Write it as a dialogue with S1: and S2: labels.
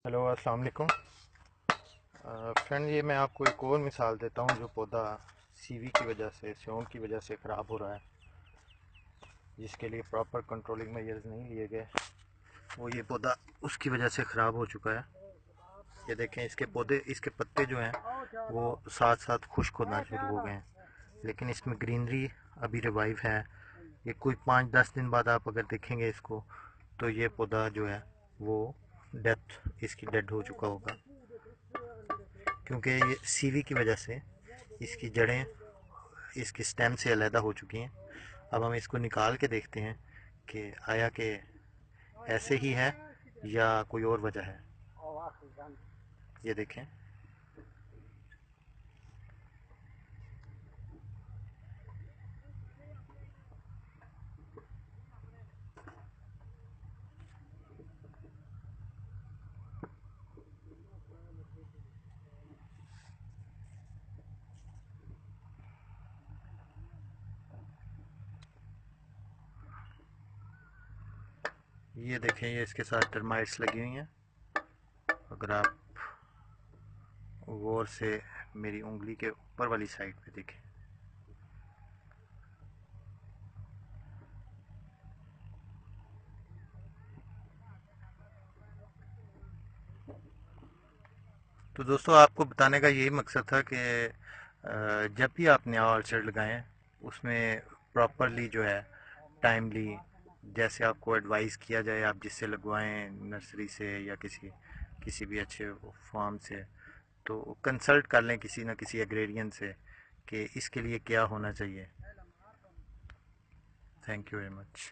S1: Hello अस्सलाम वालेकुम friend, ये मैं आपको एक और मिसाल देता हूँ जो पौधा सीवी की वजह से, स्योन की वजह से ख़राब हो रहा है, जिसके लिए प्रॉपर कंट्रोलिंग मेजर्स नहीं लिए गए। वो ये पौधा उसकी वजह से ख़राब हो चुका है। ये देखें, इसके पौधे, इसके पत्ते जो हैं वो साथ साथ खुश्क होना शुरू हो गए हैं, लेकिन इसमें ग्रीनरी अभी रिवाइव है। ये कोई 5-10 दिन बाद आप अगर देखेंगे इसको, तो ये पौधा जो है वो डेथ इसकी डेड हो चुका होगा, क्योंकि ये सीवी की वजह से इसकी जड़ें इसकी स्टेम से अलहदा हो चुकी हैं। अब हम इसको निकाल के देखते हैं कि आया कि ऐसे ही है या कोई और वजह है। ये देखें, ये देखें, ये इसके साथ टर्माइट्स लगी हुई हैं। अगर आप गौर से मेरी उंगली के ऊपर वाली साइड पे देखें, तो दोस्तों आपको बताने का यही मकसद था कि जब भी आप नया ऑर्चर्ड लगाएं, उसमें प्रॉपरली जो है टाइमली, जैसे आपको एडवाइस किया जाए, आप जिससे लगवाएं, नर्सरी से या किसी किसी भी अच्छे फार्म से, तो कंसल्ट कर लें किसी न किसी एग्रेरियन से कि इसके लिए क्या होना चाहिए। Thank you very much.